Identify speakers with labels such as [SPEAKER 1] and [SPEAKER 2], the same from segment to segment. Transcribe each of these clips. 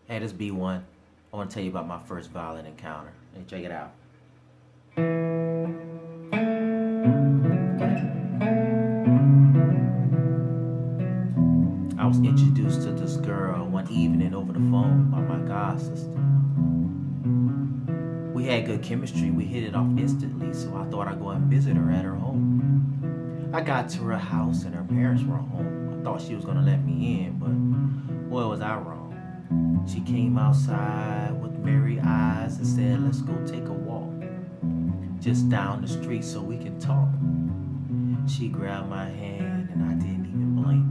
[SPEAKER 1] Hey, this B1. I want to tell you about my first violent encounter. Hey, check it out. I was introduced to this girl one evening over the phone by my god sister. We had good chemistry. We hit it off instantly, so I thought I'd go and visit her at her home. I got to her house and her parents were home. I thought she was going to let me in, but boy, was I wrong. She came outside with merry eyes and said, "Let's go take a walk just down the street so we can talk." She grabbed my hand and I didn't even blink.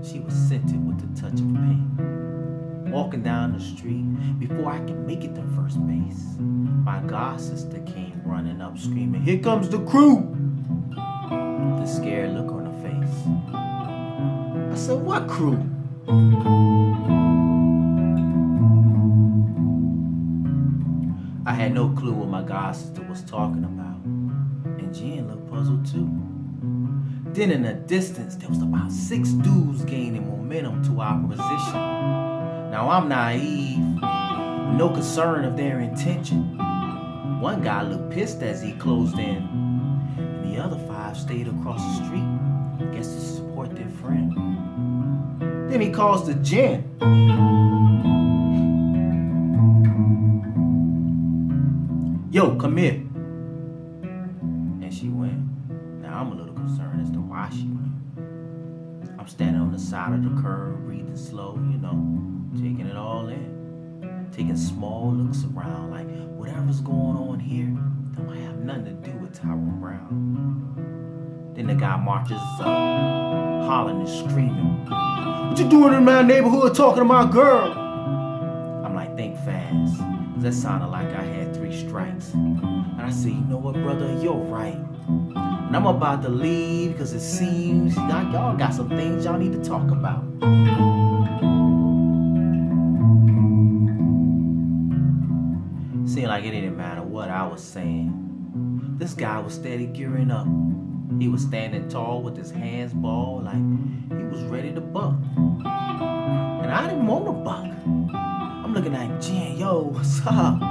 [SPEAKER 1] She was scented with the touch of paint. Walking down the street, before I could make it to first base, my god sister came running up screaming, "Here comes the crew!" The scared look on her face. I said, "What crew?" I had no clue what my god sister was talking about, and Jenn looked puzzled too. Then in the distance, there was about 6 dudes gaining momentum to our position. Now I'm naive, no concern of their intention. One guy looked pissed as he closed in, and the other 5 stayed across the street, guess to support their friend. Then he calls to Jenn. "Yo, come here." And she went. Now I'm a little concerned as to why she went. I'm standing on the side of the curb, breathing slow, taking it all in. Taking small looks around like whatever's going on here don't have nothing to do with Tyrone Brown. Then the guy marches up, hollering and screaming, "What you doing in my neighborhood talking to my girl?" I'm like, think fast, cause that sounded like I had 3 strikes. And I said, "You know what, brother, you're right. And I'm about to leave because it seems y'all got some things y'all need to talk about." Seemed like it didn't matter what I was saying. This guy was steady gearing up. He was standing tall with his hands balled like he was ready to buck. And I didn't want to buck. I'm looking at Jenn, "Yo, what's up?"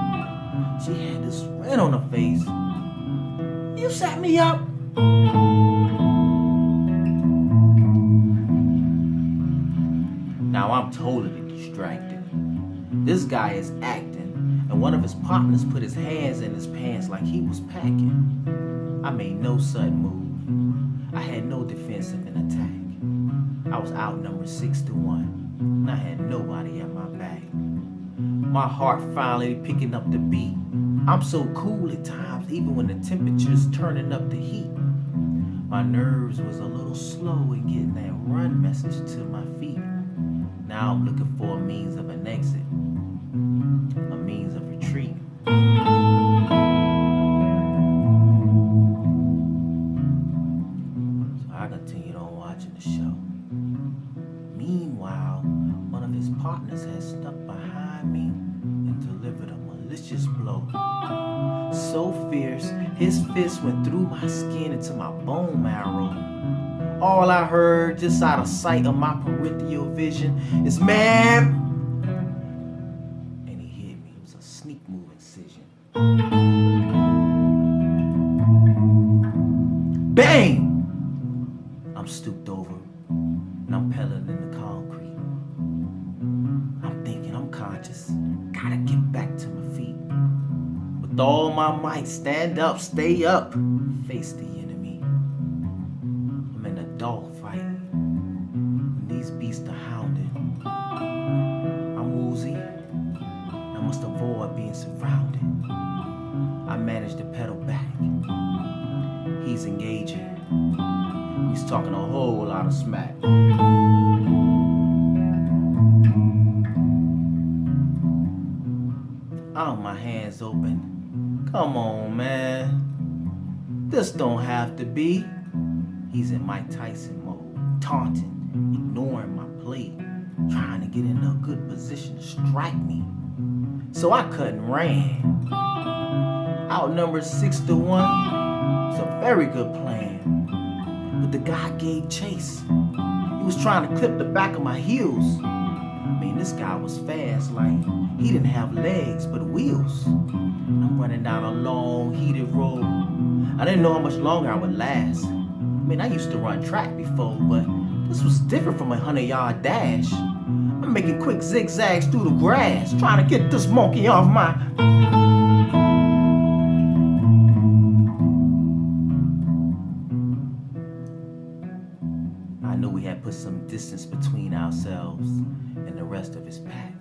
[SPEAKER 1] She had this grin on her face. "You set me up?" Now I'm totally distracted. This guy is acting, and one of his partners put his hands in his pants like he was packing. I made no sudden move. I had no defensive in attack. I was outnumbered 6-1, and I had nobody at my back. My heart finally picking up the beat. I'm so cool at times, even when the temperature's turning up the heat. My nerves was a little slow in getting that run message to my feet. Now I'm looking for a means of an exit, a means of retreat. So I continued on watching the show. Meanwhile, one of his partners had snuck behind me and delivered a malicious blow. So fierce, his fist went through my skin into my bone marrow. All I heard, just out of sight of my peripheral vision, is "Man!" And he hit me. It was a sneak move incision. Bang! I'm stooped over and I'm pedaling in the concrete. I'm thinking I'm conscious. Gotta get back to my feet. With all my might, stand up, stay up, face the enemy. I'm in a dog fight, and these beasts are hounding. I'm woozy, I must avoid being surrounded. I manage to pedal back. He's engaging. He's talking a whole lot of smack. My hands open. "Come on, man. This don't have to be." He's in Mike Tyson mode, taunting, ignoring my plea, trying to get in a good position to strike me. So I cut and ran. Outnumbered 6-1. It's a very good plan. But the guy gave chase. He was trying to clip the back of my heels. I mean, mean, this guy was fast, like he didn't have legs but wheels. I'm running down a long, heated road. I didn't know how much longer I would last. I mean, I used to run track before, but this was different from a 100-yard dash. I'm making quick zigzags through the grass, trying to get this monkey off my... I knew we had put some distance between ourselves and the rest of his pack.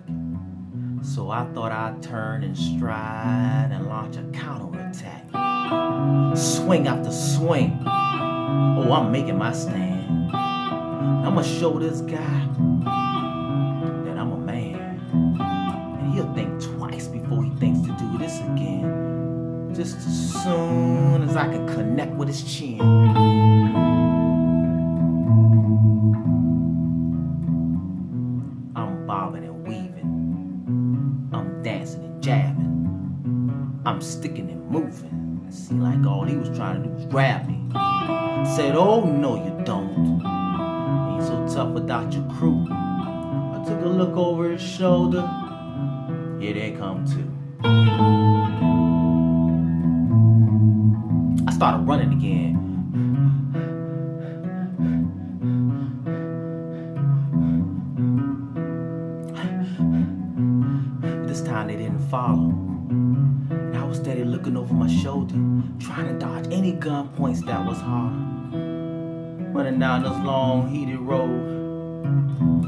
[SPEAKER 1] So I thought I'd turn and stride and launch a counterattack. Swing after swing. Oh, I'm making my stand. I'ma show this guy that I'm a man. And he'll think twice before he thinks to do this again. Just as soon as I can connect with his chin. I'm bobbing and weaving. I'm dancing and jabbing. I'm sticking and moving. It seemed like all he was trying to do was grab me. Said, oh no you don't. Ain't so tough without your crew. I took a look over his shoulder. Here they come too. I started running again. This time they didn't follow. And I was steady looking over my shoulder, trying to dodge any gun points that was harder. Running down this long, heated road,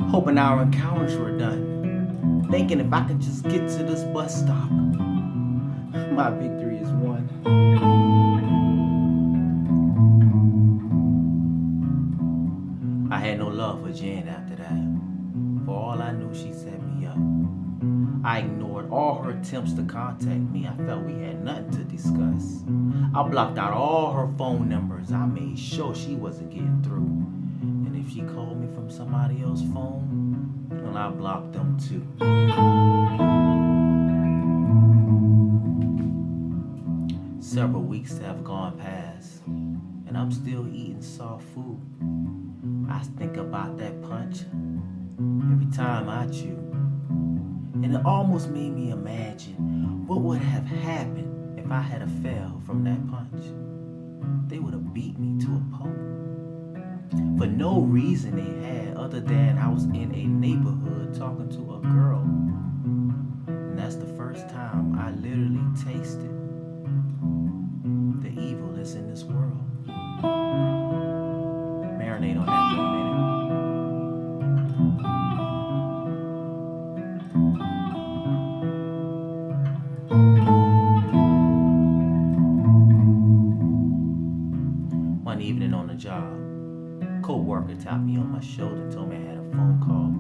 [SPEAKER 1] hoping our encounters were done. Thinking if I could just get to this bus stop, my victory is won. I had no love for Jenn after that. For all I knew, she set me up. I ignored all her attempts to contact me. I felt we had nothing to discuss. I blocked out all her phone numbers. I made sure she wasn't getting through. And if she called me from somebody else's phone, well, I blocked them too. Several weeks have gone past, and I'm still eating soft food. I think about that punch every time I chew. And it almost made me imagine what would have happened if I had a fell from that punch. They would have beat me to a pulp. For no reason they had other than I was in a neighborhood talking to a girl. And that's the first time I literally tasted the evil that's in this world. Marinate on that for a minute. One evening on the job, co-worker tapped me on my shoulder and told me I had a phone call.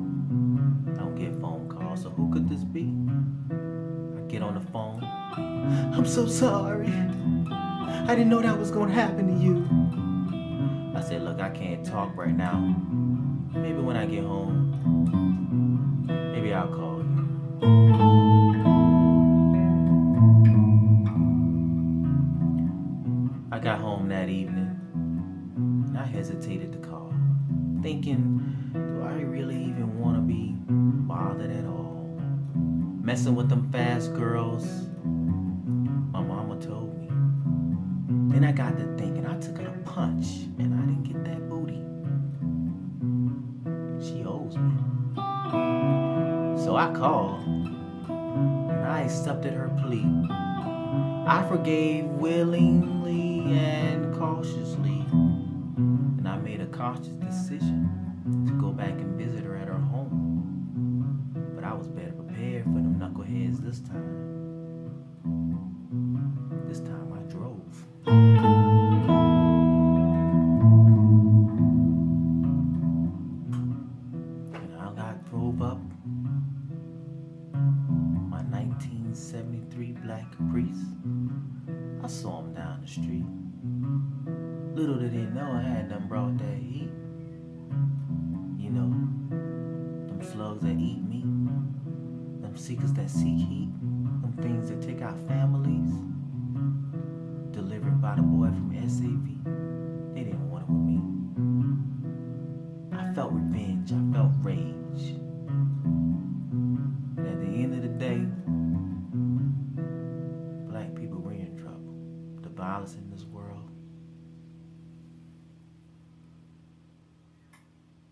[SPEAKER 1] I don't get phone calls, so who could this be? I get on the phone. I'm so sorry. I didn't know that was gonna happen to you. I said, look, I can't talk right now. Maybe when I get home, maybe I'll call you. I got home that evening. I hesitated to call, thinking, do I really even want to be bothered at all? Messing with them fast girls, my mama told me. Then I got to thinking, I took her to punch, and I didn't get that booty. She owes me. So I called, and I accepted her plea. I forgave willingly and cautiously. And I made a conscious decision to go back and visit her at her home. But I was better prepared for them knuckleheads this time. This time I drove. And I drove up my 1973 black Caprice. I saw him down the street. Little did they know I had done brought that heat. You know, them slugs that eat meat, them seekers that seek heat, them things that take out families, delivered by the boy from SAV. They didn't want it with me. I felt revenge, I felt rage. violence in this world,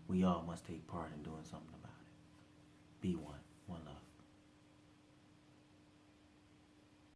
[SPEAKER 1] we all must take part in doing something about it. Be one.